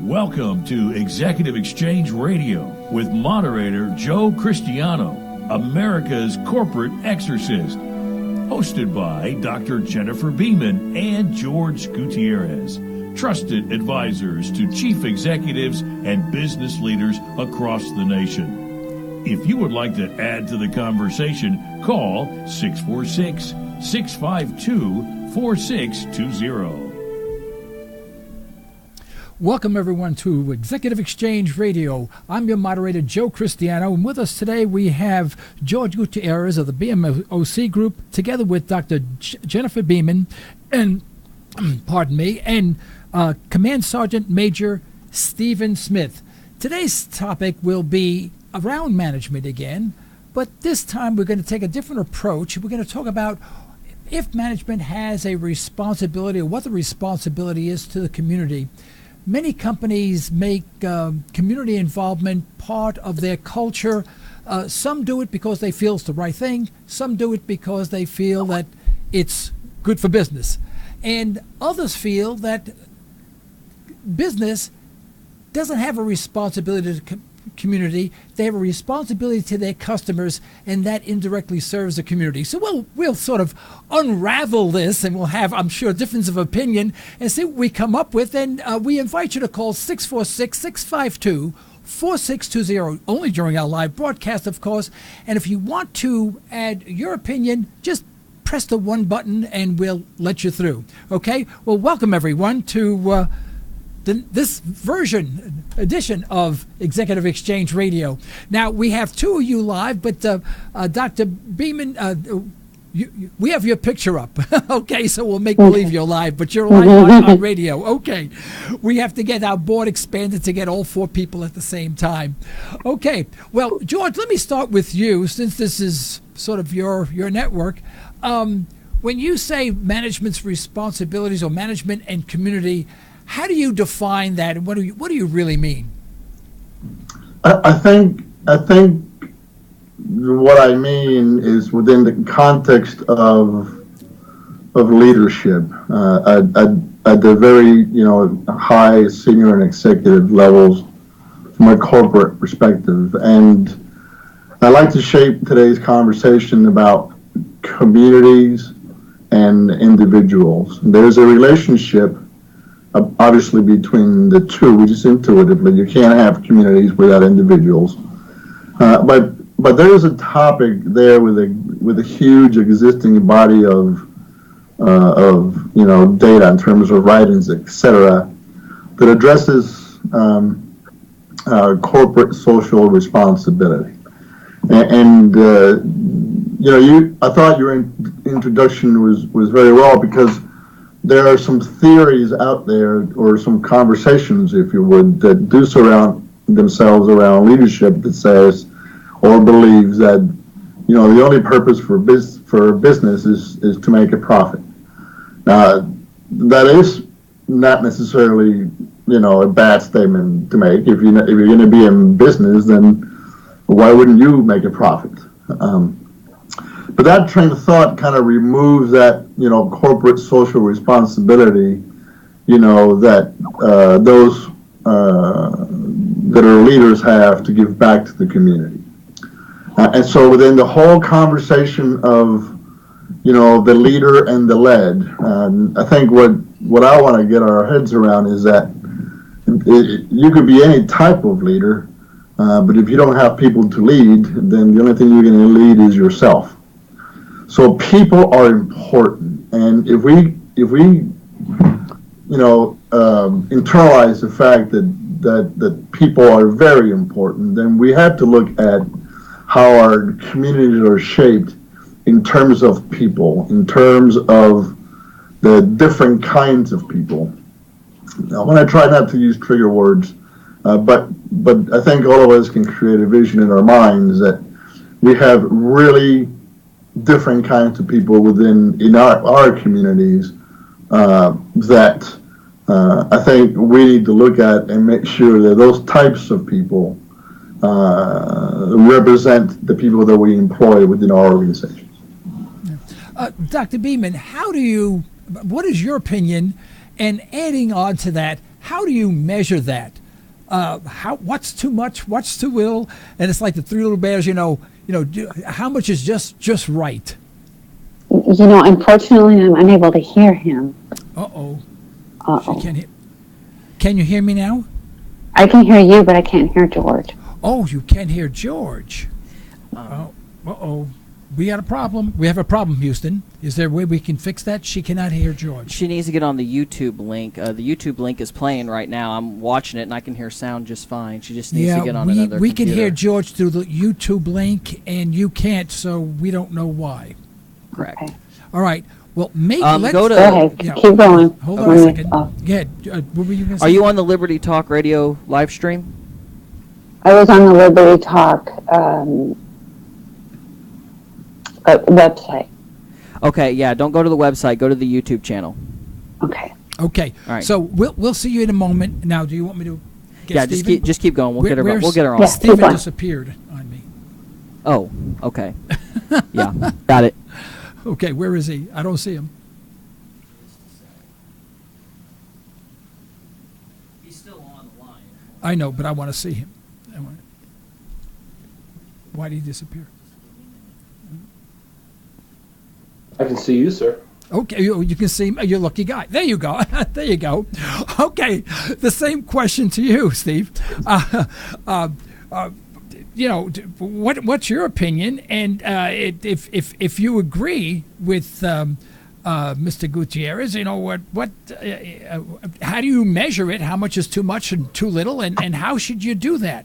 Welcome to Executive Exchange Radio with moderator Joe Cristiano, America's corporate exorcist. Hosted by Dr. Jennifer Beeman and George Gutierrez, trusted advisors to chief executives and business leaders across the nation. If you would like to add to the conversation, call 646-652-4620. Welcome, everyone, to Executive Exchange Radio. I'm your moderator, Joe Cristiano, and with us today we have George Gutierrez of the BMOC Group, together with Dr. Jennifer Beeman, and Command Sergeant Major Stephen Smith. Today's topic will be around management again, but this time we're going to take a different approach. We're going to talk about if management has a responsibility, or what the responsibility is to the community. Many companies make community involvement part of their culture. Some do it because they feel it's the right thing. Some do it because they feel that it's good for business. And others feel that business doesn't have a responsibility to the community. They have a responsibility to their customers, and that indirectly serves the community. So we'll sort of unravel this, and we'll have, I'm sure, difference of opinion and see what we come up with. And we invite you to call 646-652-4620, only during our live broadcast, of course. And if you want to add your opinion, just press the one button and we'll let you through. Okay? Well, welcome, everyone, to this edition of Executive Exchange Radio. Now, we have two of you live, but Dr. Beeman, we have your picture up. Okay, so we'll make believe you're live, but you're live on radio. Okay, we have to get our board expanded to get all four people at the same time. Okay, well, George, let me start with you, since this is sort of your network. When you say management's responsibilities, or management and community, how do you define that, and what do you really mean? I think what I mean is within the context of leadership at the very high senior and executive levels from a corporate perspective. And I'd like to shape today's conversation about communities and individuals. There's a relationship obviously between the two, just intuitively. You can't have communities without individuals. But there is a topic there with a huge existing body of data in terms of writings, etc., that addresses corporate social responsibility. And I thought your introduction was very well, because there are some theories out there, or some conversations, if you would, that do surround themselves around leadership that says or believes that the only purpose for business is to make a profit. Now, that is not necessarily a bad statement to make. If you're going to be in business, then why wouldn't you make a profit? But that train of thought kind of removes that, corporate social responsibility, that those that our leaders have to give back to the community. And so within the whole conversation of, the leader and the led, I think what I want to get our heads around is that you could be any type of leader, but if you don't have people to lead, then the only thing you're going to lead is yourself. So people are important, and if we internalize the fact that people are very important, then we have to look at how our communities are shaped in terms of people, in terms of the different kinds of people. Now, when I try not to use trigger words, but I think all of us can create a vision in our minds that we have really different kinds of people in our communities that I think we need to look at and make sure that those types of people represent the people that we employ within our organizations. Dr. Beeman, what is your opinion, and adding on to that, how do you measure that? What's too much? What's too little? And it's like the Three Little Bears. How much is just right? Unfortunately, I'm unable to hear him. Uh-oh. Uh-oh. Can you hear me now? I can hear you, but I can't hear George. Oh, you can't hear George. Uh-oh. We got a problem. We have a problem, Houston. Is there a way we can fix that? She cannot hear George. She needs to get on the YouTube link. The YouTube link is playing right now. I'm watching it, and I can hear sound just fine. She just needs to get on another we computer. can hear George through the YouTube link, and you can't, so we don't know why. Correct. Okay. All right. Well, let's go ahead. Keep going. Hold on a second. Go ahead. What were you going to say? Are you on the Liberty Talk Radio live stream? I was on the Liberty Talk website. Okay, yeah. Don't go to the website. Go to the YouTube channel. Okay. Okay. All right. So we'll see you in a moment. Now, do you want me to get Stephen? just keep going. We'll get her on. Yeah. Stephen disappeared on me. Oh, okay. Yeah, got it. Okay, where is he? I don't see him. He's still on the line. I know, but I want to see him. Why did he disappear? I can see you, sir. Okay, you can see me. You're a lucky guy. There you go. There you go. Okay, the same question to you, Steve. What's your opinion? And if you agree with Mr. Gutierrez, how do you measure it? How much is too much and too little? And how should you do that?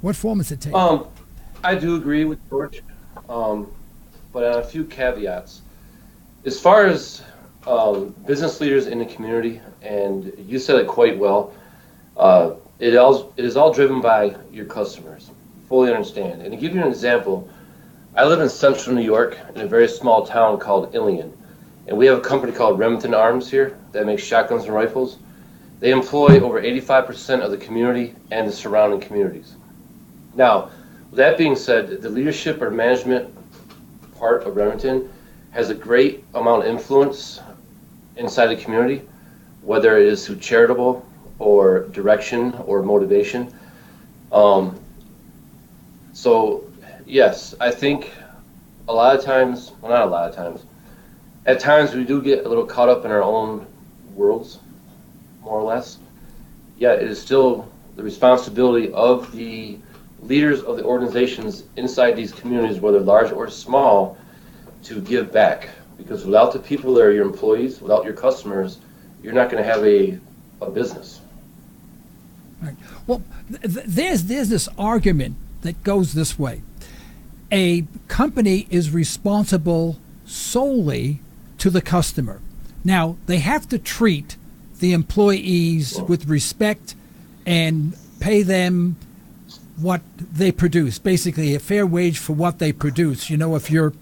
What form is it taking? I do agree with George, but on a few caveats. As far as business leaders in the community, and you said it quite well, it is all driven by your customers. Fully understand. And to give you an example, I live in central New York in a very small town called Ilion, and we have a company called Remington Arms here that makes shotguns and rifles. They employ over 85% of the community and the surrounding communities. Now, with that being said, the leadership or management part of Remington has a great amount of influence inside the community, whether it is through charitable or direction or motivation. So yes, I think a lot of times, well, not a lot of times, at times we do get a little caught up in our own worlds, more or less. Yet it is still the responsibility of the leaders of the organizations inside these communities, whether large or small, to give back. Because without the people that are your employees, without your customers, you're not going to have a business. Right. Well, there's this argument that goes this way. A company is responsible solely to the customer. Now, they have to treat the employees with respect and pay them what they produce, basically a fair wage for what they produce. If you're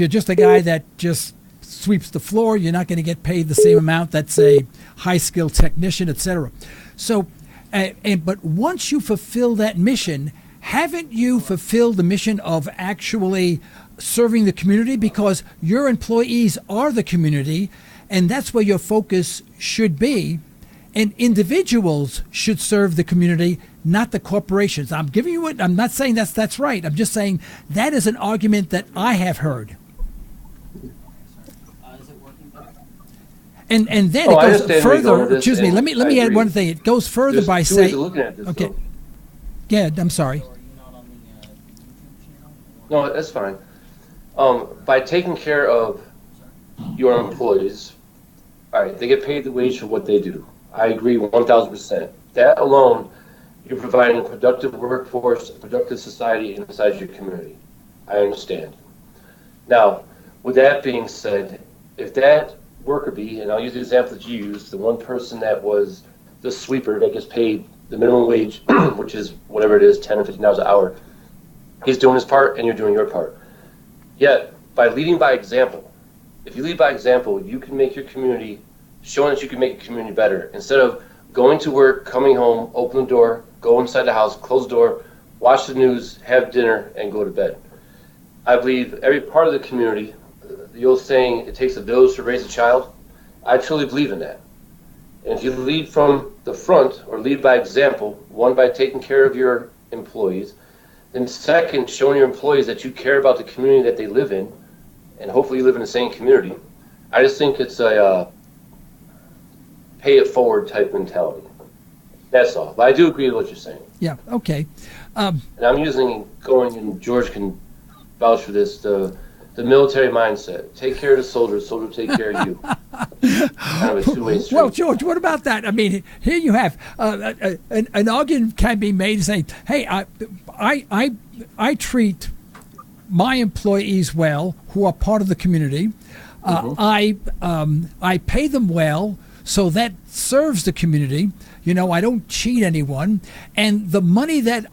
just a guy that just sweeps the floor, you're not going to get paid the same amount that's a high-skilled technician, etc. So, but once you fulfill that mission, haven't you fulfilled the mission of actually serving the community? Because your employees are the community, and that's where your focus should be. And individuals should serve the community, not the corporations. I'm giving you it. I'm not saying that's right. I'm just saying that is an argument that I have heard. And then it goes further. Excuse me. Let me add one thing. It goes further by saying. Okay. Yeah, I'm sorry. No, that's fine. By taking care of your employees, all right, they get paid the wage for what they do. I agree 1,000%. That alone, you're providing a productive workforce, a productive society inside your community. I understand. Now, with that being said, if that worker bee, and I'll use the example that you used, the one person that was the sweeper that gets paid the minimum wage, which is whatever it is, 10 or 15 dollars an hour, he's doing his part and you're doing your part. Yet, by leading by example, if you lead by example, you can make your community, showing that you can make your community better. Instead of going to work, coming home, open the door, go inside the house, close the door, watch the news, have dinner, and go to bed. I believe every part of the community, the old saying, it takes a village to raise a child, I truly believe in that. And if you lead from the front or lead by example, one, by taking care of your employees, then second, showing your employees that you care about the community that they live in, and hopefully you live in the same community. I just think it's a pay it forward type mentality. That's all. But I do agree with what you're saying. Yeah, okay. And I'm using, and George can vouch for this, the military mindset. Take care of the soldiers, soldiers take care of you. Kind of a two-way street. Well, George, what about that? I mean, here you have an argument can be made saying, hey, I treat my employees well who are part of the community. I pay them well, so that serves the community. I don't cheat anyone. And the money that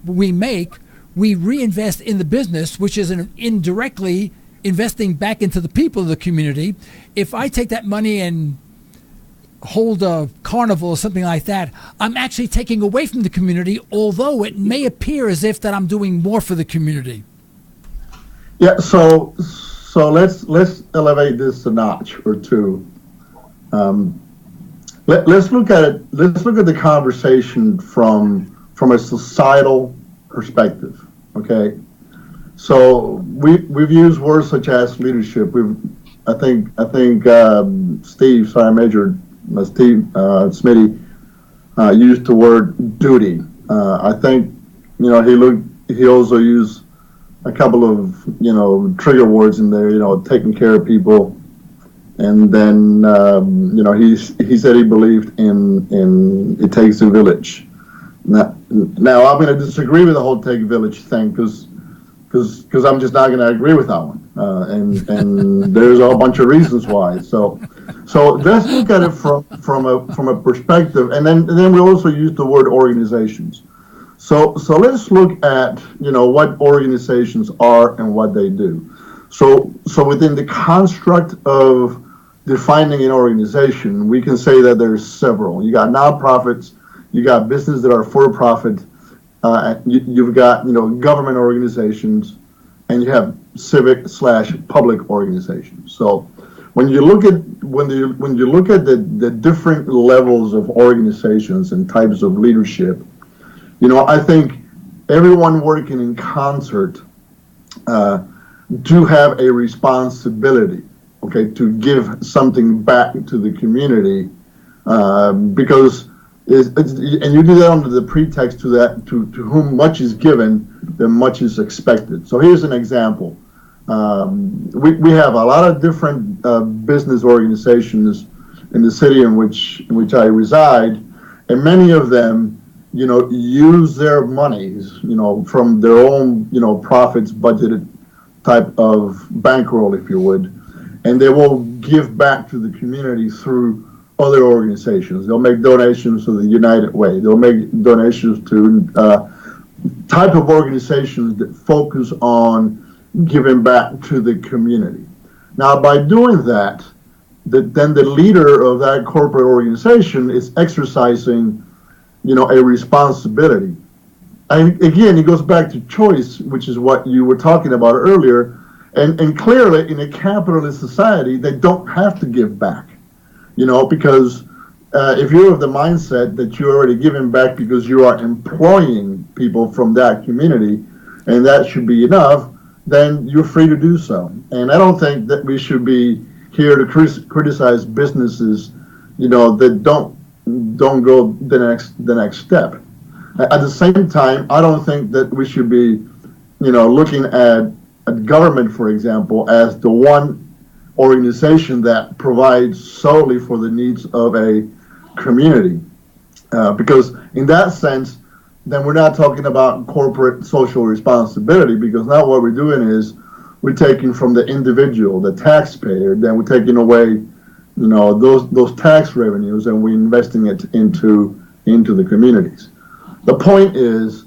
we make, we reinvest in the business, which is indirectly investing back into the people of the community. If I take that money and hold a carnival or something like that, I'm actually taking away from the community, although it may appear as if that I'm doing more for the community. Yeah, so let's elevate this a notch or two. Let's look at it. Let's look at the conversation from a societal perspective. Okay, so we've used words such as leadership. I think Steve Smitty used the word duty. I think he also used a couple of trigger words in there. Taking care of people. And then, he said he believed in it takes a village. Now I'm going to disagree with the whole take a village thing because I'm just not going to agree with that one. And there's a whole bunch of reasons why. So let's look at it from a perspective. And then we also use the word organizations. So let's look at what organizations are and what they do. So within the construct of defining an organization, we can say that there's several. You got nonprofits, you got businesses that are for-profit, you've got government organizations, and you have civic/public organizations. So when you look at the different levels of organizations and types of leadership, I think everyone working in concert do have a responsibility, to give something back to the community, because and you do that under the pretext to whom much is given, then much is expected. So here's an example. We have a lot of different business organizations in the city in which I reside, and many of them, use their monies, from their own, profits budgeted type of bankroll, if you would, and they will give back to the community through other organizations. They'll make donations to the United Way. They'll make donations to type of organizations that focus on giving back to the community. Now, by doing that, then the leader of that corporate organization is exercising, a responsibility. And again, it goes back to choice, which is what you were talking about earlier. And clearly, in a capitalist society, they don't have to give back, because if you're of the mindset that you're already giving back because you are employing people from that community, and that should be enough, then you're free to do so. And I don't think that we should be here to criticize businesses, that don't go the next step. At the same time, I don't think that we should be, looking at government, for example, as the one organization that provides solely for the needs of a community. Because in that sense, then we're not talking about corporate social responsibility, because now what we're doing is we're taking from the individual, the taxpayer, then we're taking away, those tax revenues, and we're investing it into the communities. The point is,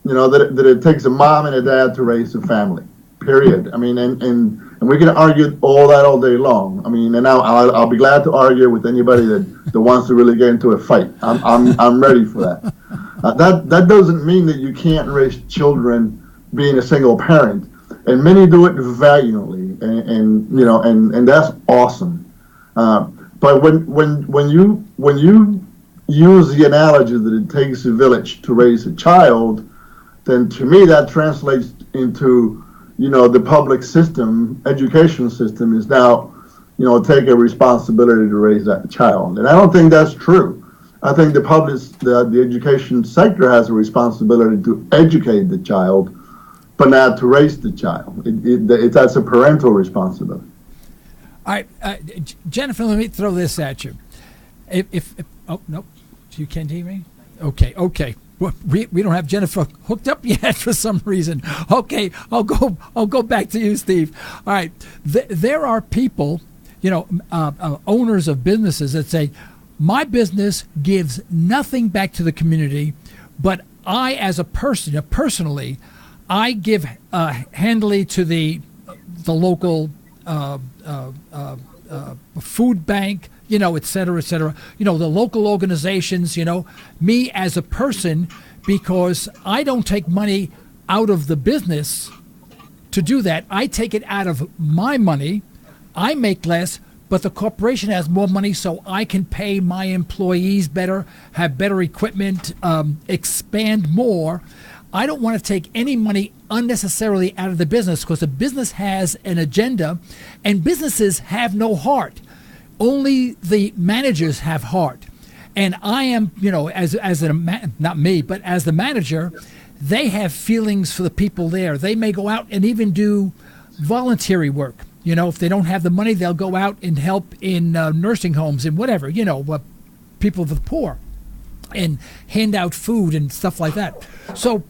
that it takes a mom and a dad to raise a family. Period. I mean, and we can argue all that all day long. I mean, and now I'll be glad to argue with anybody that wants to really get into a fight. I'm ready for that. That doesn't mean that you can't raise children being a single parent, and many do it valiantly, and that's awesome. But But when you use the analogy that it takes a village to raise a child, then to me that translates into, the public system, education system is now, take a responsibility to raise that child. And I don't think that's true. I think the education sector has a responsibility to educate the child, but not to raise the child. That's a parental responsibility. All right, Jennifer, let me throw this at you. If oh, nope, you can't hear me? Okay. Well, we don't have Jennifer hooked up yet for some reason. Okay, I'll go back to you, Steve. All right, there are people, owners of businesses that say, my business gives nothing back to the community, but I, as a person, personally, I give handily to the local food bank, et cetera, et cetera. The local organizations, me as a person, because I don't take money out of the business to do that. I take it out of my money. I make less, but the corporation has more money, so I can pay my employees better, have better equipment, expand more. I don't want to take any money unnecessarily out of the business, because the business has an agenda, and businesses have no heart. Only the managers have heart. And I am, not me, but as the manager, they have feelings for the people there. They may go out and even do voluntary work. If they don't have the money, they'll go out and help in nursing homes and whatever, people of the poor, and hand out food and stuff like that. So,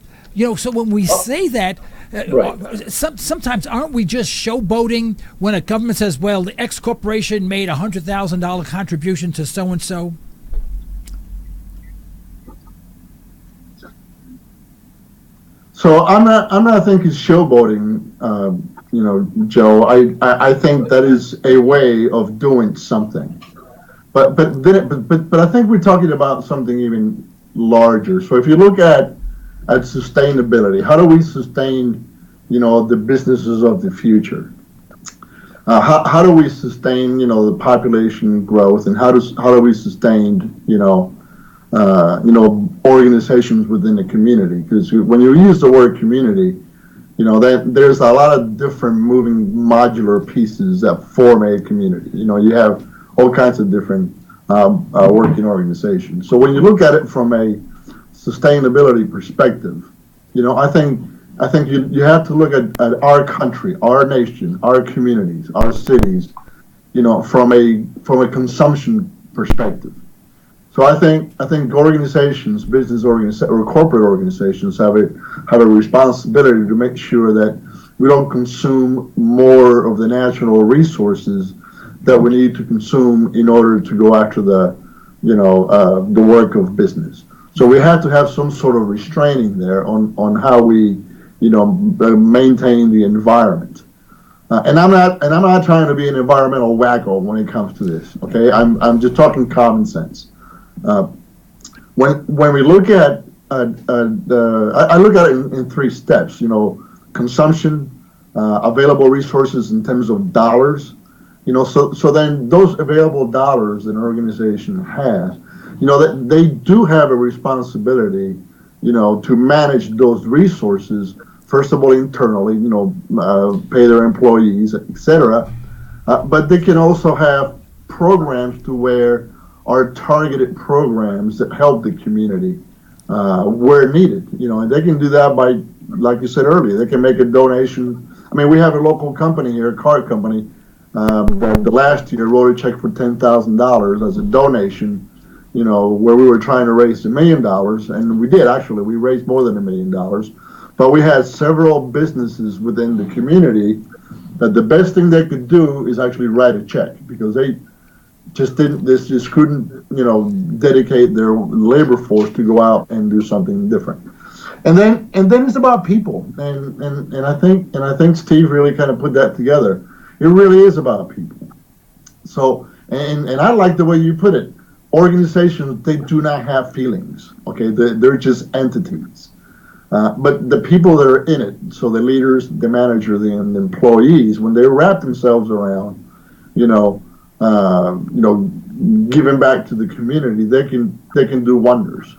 so when we say that, Right. Sometimes aren't we just showboating when a government says, well, the X corporation made $100,000 contribution to so-and-so? So I'm not thinking showboating, Joe. I think that is a way of doing something. But I think we're talking about something even larger. So if you look at sustainability, how do we sustain, the businesses of the future? How do we sustain, the population growth, and how do we sustain, organizations within the community? Because when you use the word community, there's a lot of different moving modular pieces that form a community. You have all kinds of different working organizations. So when you look at it from a sustainability perspective, I think you have to look at our country, our nation, our communities, our cities, from a consumption perspective. So I think organizations, business organizations or corporate organizations have a responsibility to make sure that we don't consume more of the natural resources that we need to consume in order to go after the work of business. So we have to have some sort of restraining there on how we, maintain the environment. And I'm not trying to be an environmental wacko when it comes to this. Okay, I'm just talking common sense. When we look at I look at it in three steps. Consumption, available resources in terms of dollars. So then those available dollars an organization has, that they do have a responsibility, to manage those resources, first of all, internally, pay their employees, etc. But they can also have programs to where are targeted programs that help the community where needed, and they can do that by, like you said earlier, they can make a donation. I mean, we have a local company here, a car company, that the last year wrote a check for $10,000 as a donation, where we were trying to raise $1 million, and we did actually. We raised more than $1 million, but we had several businesses within the community that the best thing they could do is actually write a check, because they just couldn't, dedicate their labor force to go out and do something different. And then it's about people, and I think Steve really kind of put that together. It really is about people. So, and I like the way you put it. Organizations, they do not have feelings. Okay, they're just entities. But the people that are in it, so the leaders, the manager, the employees, when they wrap themselves around, giving back to the community, they can do wonders.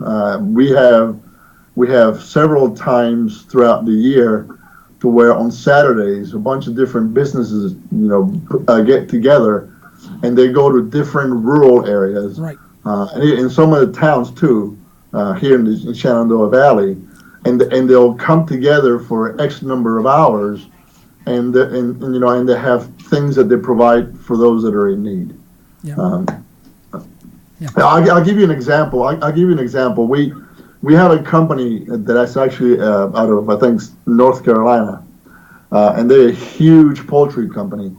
We have several times throughout the year to where on Saturdays a bunch of different businesses get together, and they go to different rural areas, Right. And in some of the towns too, here in the Shenandoah Valley, and they'll come together for X number of hours, and they have things that they provide for those that are in need. Yeah. Yeah. I'll give you an example. I'll give you an example. We have a company that's actually out of, I think, North Carolina, and they're a huge poultry company,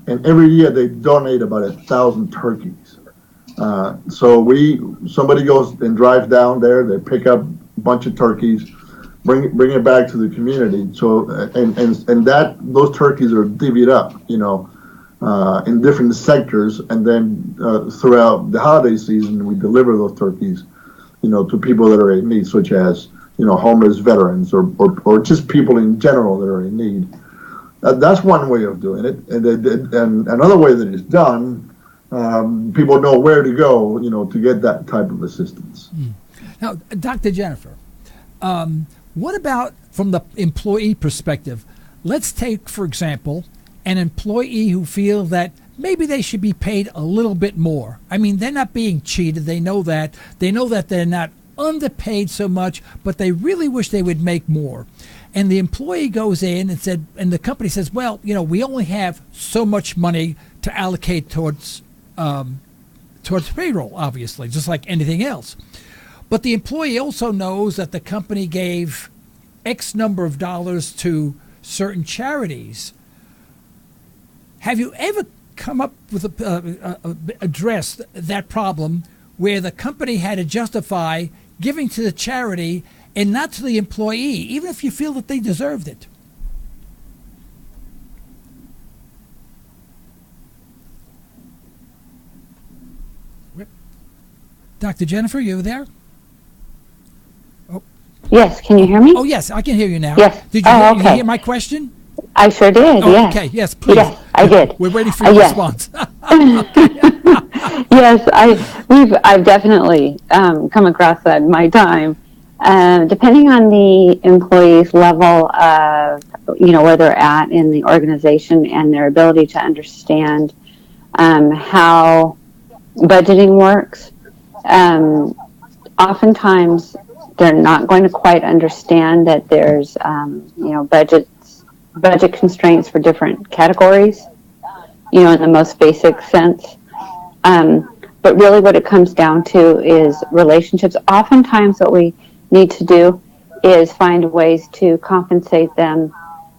and every year they donate about 1,000 turkeys. So somebody goes and drives down there, they pick up a bunch of turkeys, bring it back to the community. So and those turkeys are divvied up, in different sectors, and then throughout the holiday season we deliver those turkeys, to people that are in need, such as homeless veterans or just people in general that are in need. That's one way of doing it, and another way that it's done. People know where to go, to get that type of assistance. Now, Dr. Jennifer, what about from the employee perspective? Let's take, for example, an employee who feels that maybe they should be paid a little bit more. I mean, they're not being cheated. They know that. They know that they're not underpaid so much, but they really wish they would make more. And the employee goes in and the company says, well, we only have so much money to allocate towards payroll, obviously, just like anything else. But the employee also knows that the company gave X number of dollars to certain charities. Have you ever come up with addressed that problem where the company had to justify giving to the charity and not to the employee, even if you feel that they deserved it? Dr. Jennifer, you there? Oh. Yes, can you hear me? Oh, yes, I can hear you now. Yes. Did you, okay. you hear my question? I sure did, Oh, yes. okay, yes, please. Yes, I did. We're waiting for your Yes. response. Yes, I've definitely come across that in my time. Depending on the employee's level of, where they're at in the organization and their ability to understand how budgeting works, oftentimes they're not going to quite understand that there's, budget constraints for different categories, in the most basic sense. But really what it comes down to is relationships. Oftentimes what we need to do is find ways to compensate them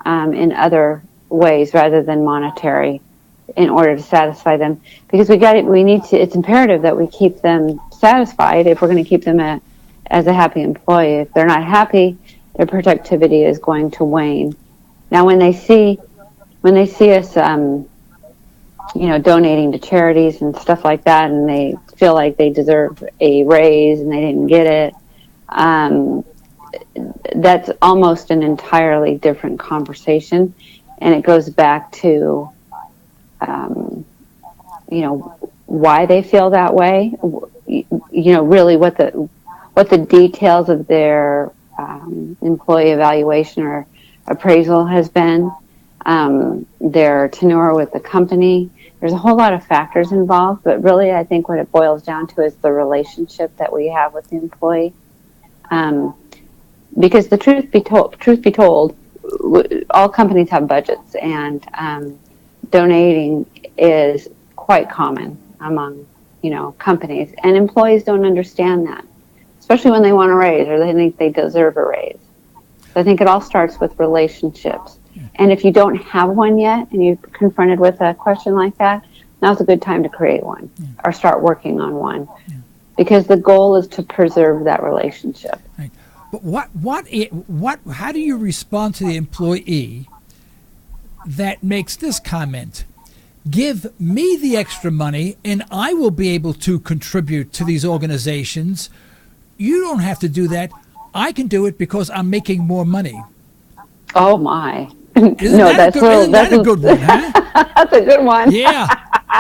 in other ways rather than monetary in order to satisfy them. Because it's imperative that we keep them satisfied if we're going to keep them as a happy employee. If they're not happy, their productivity is going to wane. Now, when they see us, donating to charities and stuff like that, and they feel like they deserve a raise and they didn't get it, that's almost an entirely different conversation, and it goes back to, why they feel that way. Really what the details of their employee evaluation or appraisal has been, their tenure with the company. There's a whole lot of factors involved, but really I think what it boils down to is the relationship that we have with the employee. Because the truth be told, all companies have budgets, and donating is quite common among companies, and employees don't understand that, especially when they want a raise or they think they deserve a raise. So I think it all starts with relationships. And if you don't have one yet and you're confronted with a question like that, now's a good time to create one or start working on one, because the goal is to preserve that relationship. Right. But how do you respond to the employee that makes this comment? Give me the extra money and I will be able to contribute to these organizations. You don't have to do that. I can do it because I'm making more money. Oh my. Isn't No, that that's a good, little- isn't that that's a good one, huh? That's a good one. Yeah.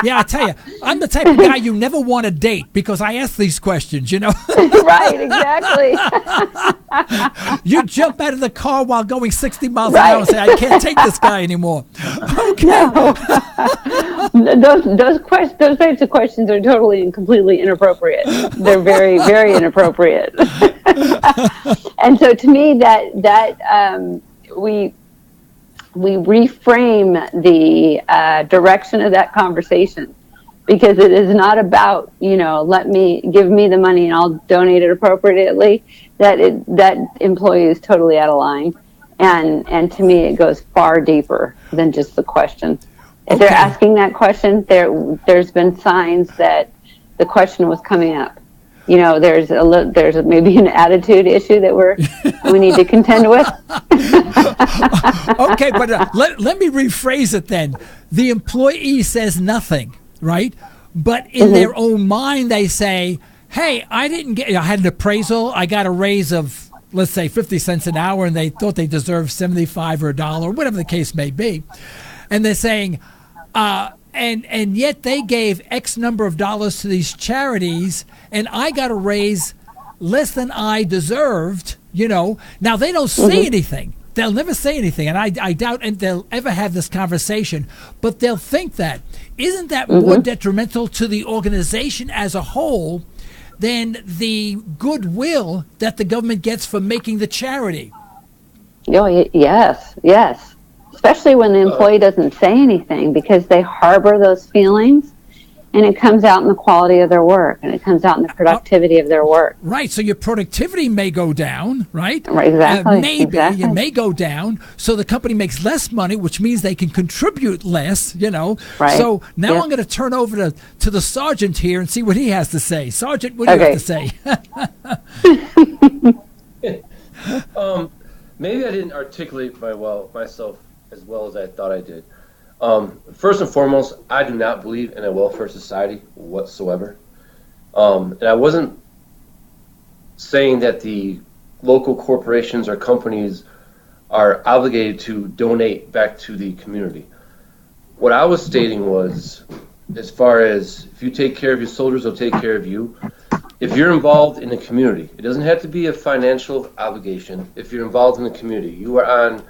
Yeah, I tell you, I'm the type of guy you never want to date because I ask these questions, you know. Right, exactly. You jump out of the car while going 60 miles an hour and say, I can't take this guy anymore. Okay. Those types of questions are totally and completely inappropriate. They're very, very inappropriate. And so to me, we reframe the direction of that conversation, because it is not about, give me the money and I'll donate it appropriately. That employee is totally out of line, and to me it goes far deeper than just the question. If they're asking that question, there's been signs that the question was coming up. There's maybe an attitude issue that we need to contend with. Okay, but let me rephrase it then. The employee says nothing, right? But in their own mind, they say, hey, I had an appraisal. I got a raise of, let's say, 50 cents an hour, and they thought they deserved 75 or $1, whatever the case may be. And they're saying, and yet they gave X number of dollars to these charities, and I got a raise less than I deserved, Now, they don't say anything. They'll never say anything, and I doubt they'll ever have this conversation, but they'll think that. Isn't that more detrimental to the organization as a whole than the goodwill that the government gets for making the charity? Oh, yes. Especially when the employee doesn't say anything, because they harbor those feelings, and it comes out in the quality of their work, and it comes out in the productivity of their work. Right. So your productivity may go down, right? Right, exactly. It may go down. So the company makes less money, which means they can contribute less, Right. So now I'm going to turn over to the sergeant here and see what he has to say. Sergeant, what do you have to say? Maybe I didn't articulate myself as well as I thought I did. First and foremost, I do not believe in a welfare society whatsoever. And I wasn't saying that the local corporations or companies are obligated to donate back to the community. What I was stating was, as far as if you take care of your soldiers, they'll take care of you. If you're involved in the community, it doesn't have to be a financial obligation. If you're involved in the community, you are on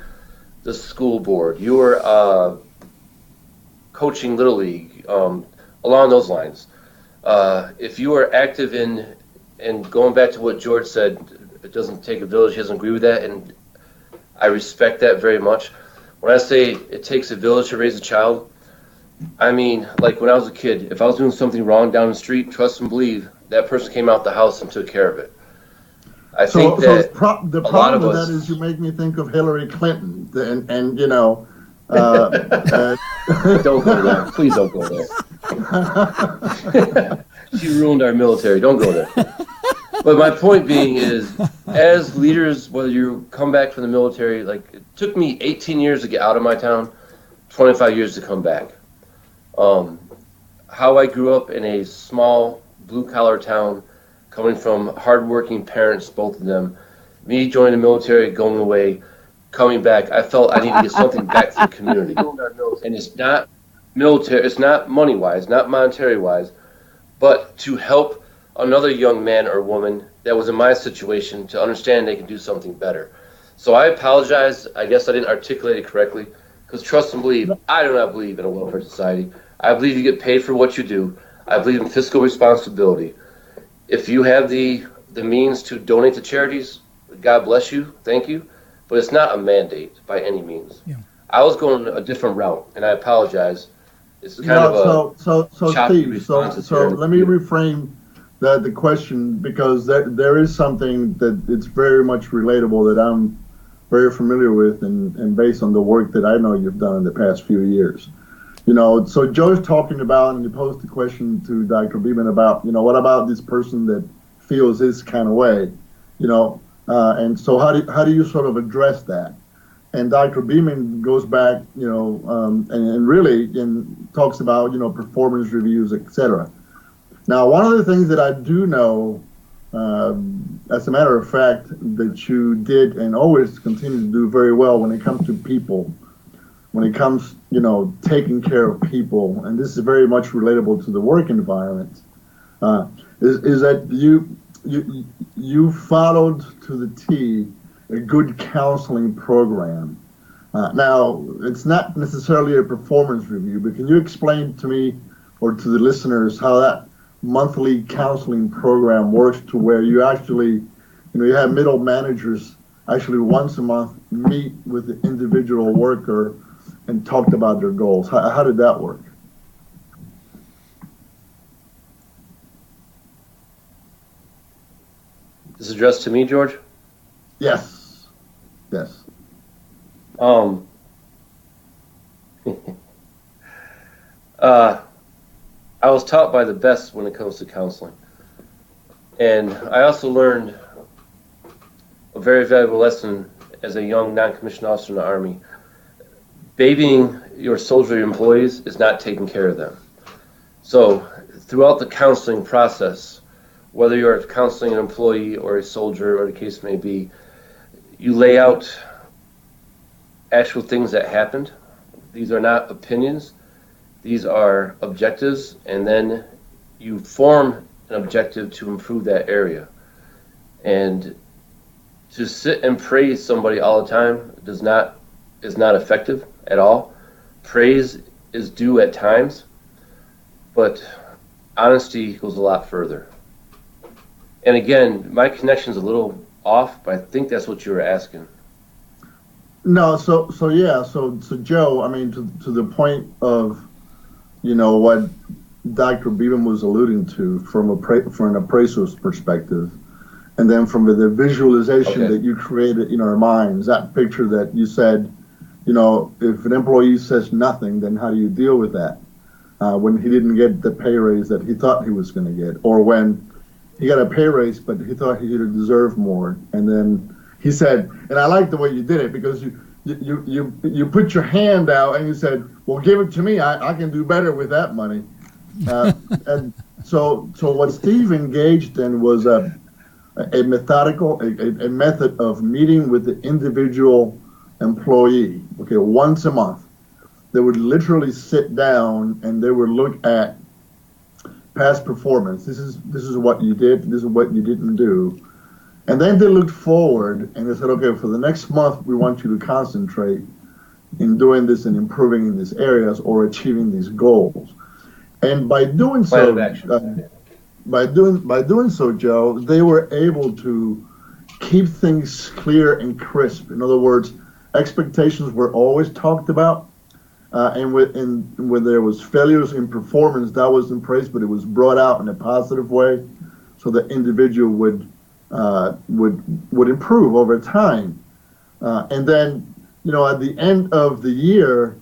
the school board, you are coaching Little League, along those lines. If you are active and going back to what George said, it doesn't take a village, he doesn't agree with that, and I respect that very much. When I say it takes a village to raise a child, I mean, like when I was a kid, if I was doing something wrong down the street, trust and believe, that person came out the house and took care of it. I think that the problem with that is you make me think of Hillary Clinton, and don't go there. Please don't go there. She ruined our military. Don't go there. But my point being is, as leaders, whether you come back from the military, like it took me 18 years to get out of my town, 25 years to come back. How I grew up in a small blue-collar town, coming from hardworking parents, both of them, me joining the military, going away, coming back, I felt I needed to get something back to the community. And it's not military, it's not money-wise, not monetary-wise, but to help another young man or woman that was in my situation to understand they can do something better. So I apologize. I guess I didn't articulate it correctly, because trust and believe, I do not believe in a welfare society. I believe you get paid for what you do. I believe in fiscal responsibility. If you have the means to donate to charities, God bless you, thank you, but it's not a mandate by any means. Yeah. I was going a different route, and I apologize. It's kind of so Steve, so let me reframe the question, because there is something that it's very much relatable that I'm very familiar with, and based on the work that I know you've done in the past few years. So Joe's talking about, and he posed the question to Dr. Beeman about, what about this person that feels this kind of way, and so how do you sort of address that? And Dr. Beeman goes back, and really talks about, performance reviews, etc. Now, one of the things that I do know, as a matter of fact, that you did and always continue to do very well when it comes to people when it comes, taking care of people, and this is very much relatable to the work environment, is that you followed to the T a good counseling program. Now, it's not necessarily a performance review, but can you explain to me or to the listeners how that monthly counseling program works, to where you actually, you have middle managers actually once a month meet with the individual worker and talked about their goals? How did that work? This is addressed to me, George? Yes. Yes. I was taught by the best when it comes to counseling. And I also learned a very valuable lesson as a young non-commissioned officer in the Army. Babying your soldier employees is not taking care of them. So throughout the counseling process, whether you're counseling an employee or a soldier or the case may be, you lay out actual things that happened. These are not opinions. These are objectives, and then you form an objective to improve that area. And to sit and praise somebody all the time is not effective at all. Praise is due at times, but honesty goes a lot further. And again, my connection's a little off, but I think that's what you were asking. No, so Joe, I mean, to the point of, what Dr. Beeman was alluding to from an appraiser's perspective, and then from the visualization that you created in our minds, that picture that you said, if an employee says nothing, then how do you deal with that? When he didn't get the pay raise that he thought he was going to get, or when he got a pay raise but he thought he should deserve more, and then he said, and I like the way you did it, because you put your hand out and you said, well, give it to me. I can do better with that money. And so what Steve engaged in was a methodical, a method of meeting with the individual employee, once a month. They would literally sit down and they would look at past performance. This is what you did. This is what you didn't do. And then they looked forward and they said, okay, for the next month, we want you to concentrate in doing this and improving in these areas or achieving these goals. And by doing so, by doing so, Joe, they were able to keep things clear and crisp. In other words, expectations were always talked about. And when there was failures in performance, that wasn't praised, but it was brought out in a positive way, so the individual would improve over time. And then, at the end of the year,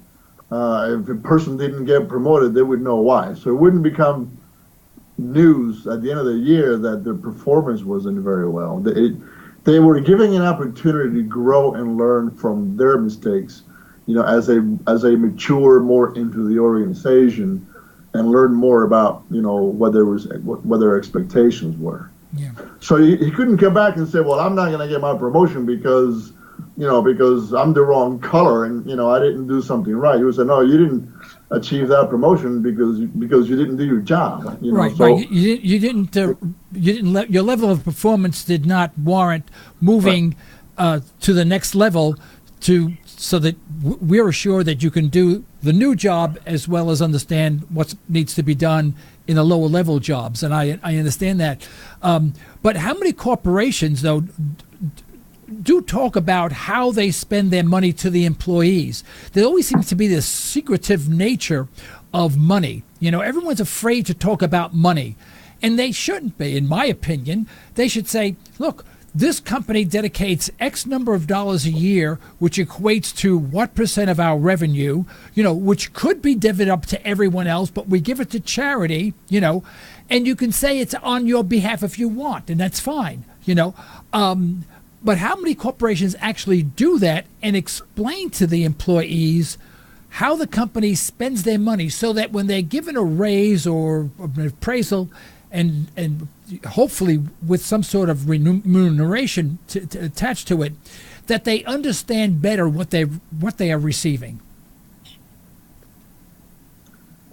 if a person didn't get promoted, they would know why. So it wouldn't become news at the end of the year that their performance wasn't very well. They were giving an opportunity to grow and learn from their mistakes, as they mature more into the organization and learn more about, what their expectations were. Yeah. So he couldn't come back and say, well, I'm not going to get my promotion because I'm the wrong color and, I didn't do something right. He would say, no, you didn't achieve that promotion because you didn't do your job. Right. You didn't your level of performance did not warrant moving to the next level so that we're assured that you can do the new job as well as understand what needs to be done in the lower level jobs. And I understand that. But how many corporations, though, do talk about how they spend their money to the employees? There always seems to be this secretive nature of money. Everyone's afraid to talk about money. And they shouldn't be, in my opinion. They should say, look, this company dedicates X number of dollars a year, which equates to what percent of our revenue, which could be divvied up to everyone else, but we give it to charity, and you can say it's on your behalf if you want, and that's fine, But how many corporations actually do that and explain to the employees how the company spends their money so that when they're given a raise or an appraisal and hopefully with some sort of remuneration attached to it, that they understand better what they are receiving?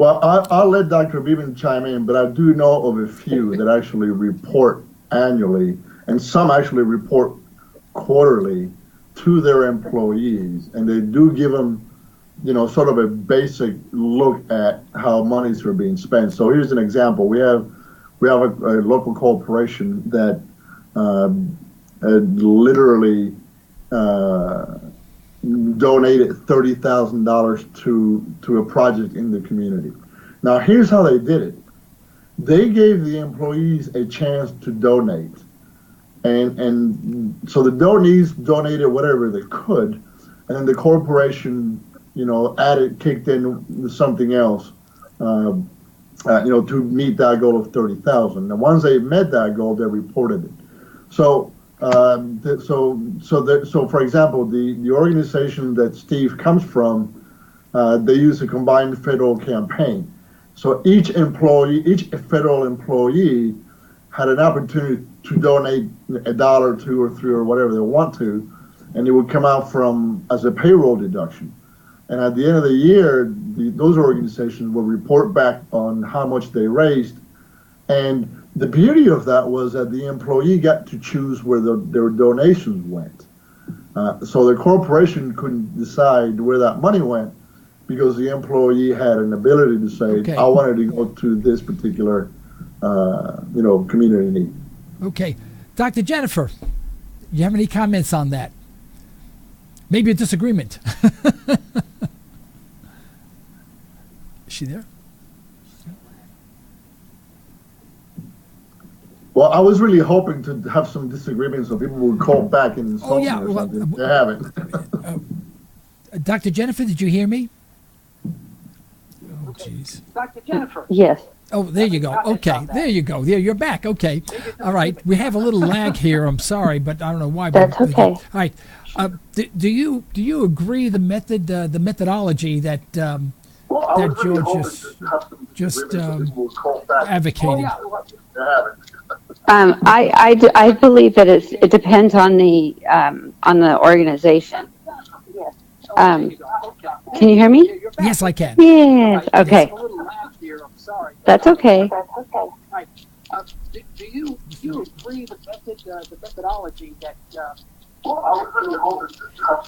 Well, I'll let Dr. Beeman chime in, but I do know of a few that actually report annually, and some actually report quarterly to their employees, and they do give them, sort of a basic look at how monies are being spent. So here's an example. We have a local corporation that literally donated $30,000 to a project in the community. Now, here's how they did it. They gave the employees a chance to donate. And so the donees donated whatever they could, and then the corporation, kicked in something else, to meet that goal of 30,000. And once they met that goal, they reported it. So, for example, the organization that Steve comes from, they use a combined federal campaign. So each federal employee had an opportunity to donate $1, $2, or $3, or whatever they want to, and it would come out as a payroll deduction. And at the end of the year, those organizations will report back on how much they raised. And the beauty of that was that the employee got to choose where their donations went. So the corporation couldn't decide where that money went because the employee had an ability to say, Okay. I wanted to go to this particular, community need. Okay. Dr. Jennifer, you have any comments on that? Maybe a disagreement. Is she there? Well, I was really hoping to have some disagreements so people would call back and insult me or something. They haven't. Dr. Jennifer, did you hear me? Oh, jeez. Dr. Jennifer. Yes. Oh, there you go. Okay, there you go. There, you're back. Okay. All right. We have a little lag here. I'm sorry, but I don't know why. That's okay. All right. Do you agree the methodology that George just advocated? I believe that it depends on the organization. Can you hear me? Yes, I can. Yes. Okay. A little lag here. I'm sorry. That's okay. Right. Do you agree the methodology that?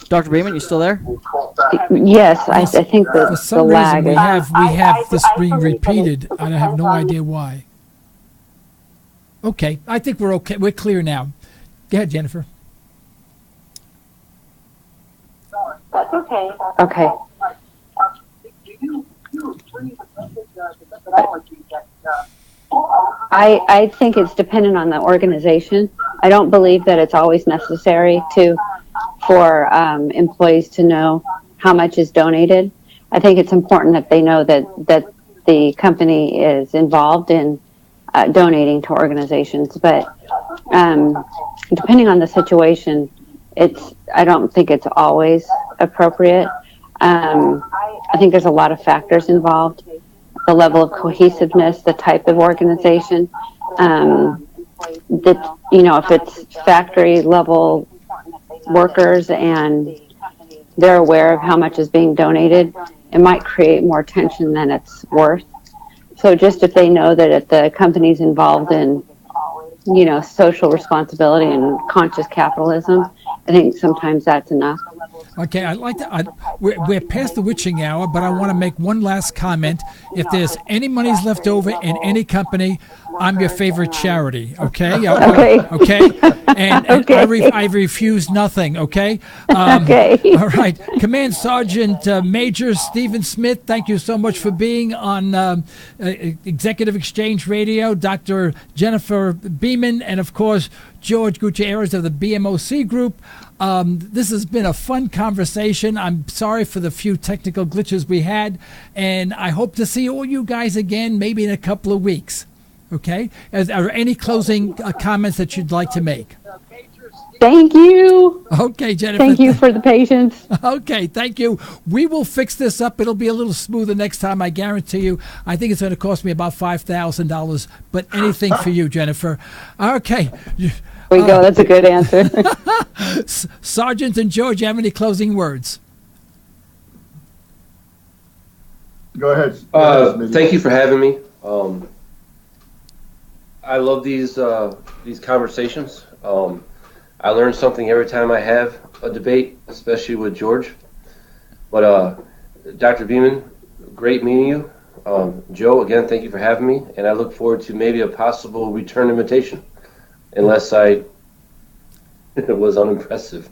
Dr. Beeman, you still there? Yes, I think For the some lag. reason we have this being repeated, and I have no idea why. Okay, I think we're okay. We're clear now. Go ahead, Jennifer. That's okay. Okay. Do you agree the methodology that? I think it's dependent on the organization. I don't believe that it's always necessary for employees to know how much is donated. I think it's important that they know that the company is involved in donating to organizations. But depending on the situation, I don't think it's always appropriate. I think there's a lot of factors involved. The level of cohesiveness, the type of organization, if it's factory level workers and they're aware of how much is being donated, it might create more tension than it's worth. So just if they know that if the company's involved in, social responsibility and conscious capitalism, I think sometimes that's enough. Okay, I'd like to. We're past the witching hour, but I want to make one last comment. If there's any monies left over in any company, I'm your favorite charity. Okay. Okay. Okay. And Okay. I refuse nothing. Okay. Okay. All right. Command Sergeant Major Stephen Smith, thank you so much for being on Executive Exchange Radio. Dr. Jennifer Beeman, and of course George Gutierrez of the BMOC Group. This has been a fun conversation. I'm sorry for the few technical glitches we had, and I hope to see all you guys again maybe in a couple of weeks. Okay? Are there any closing comments that you'd like to make? Thank you. Okay, Jennifer. Thank you for the patience. Okay, thank you. We will fix this up. It'll be a little smoother next time, I guarantee you. I think it's going to cost me about $5,000, but anything for you, Jennifer. Okay. There we go. That's a good answer. Sergeant and George, you have any closing words? Go ahead. Smitty. Thank you for having me. I love these conversations. I learn something every time I have a debate, especially with George. But Dr. Beeman, great meeting you. Joe, again, thank you for having me, and I look forward to maybe a possible return invitation, unless it was unimpressive.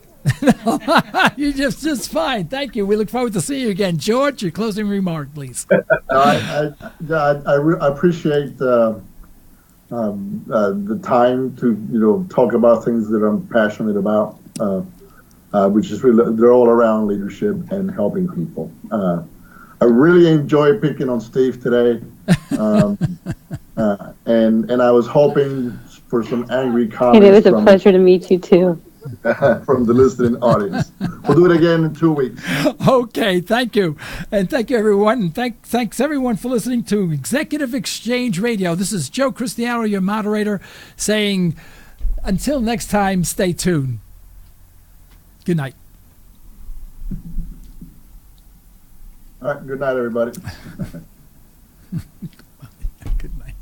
You just fine. Thank you. We look forward to seeing you again. George, your closing remark, please. I appreciate the time to talk about things that I'm passionate about, which is really, they're all around leadership and helping people. I really enjoy picking on Steve today, and I was hoping for some angry comments. And it was a pleasure to meet you too. From the listening audience. We'll do it again in 2 weeks. Okay, thank you. And thank you, everyone. And thanks, everyone, for listening to Executive Exchange Radio. This is Joe Cristiano, your moderator, saying until next time, stay tuned. Good night. All right, good night, everybody. Good night.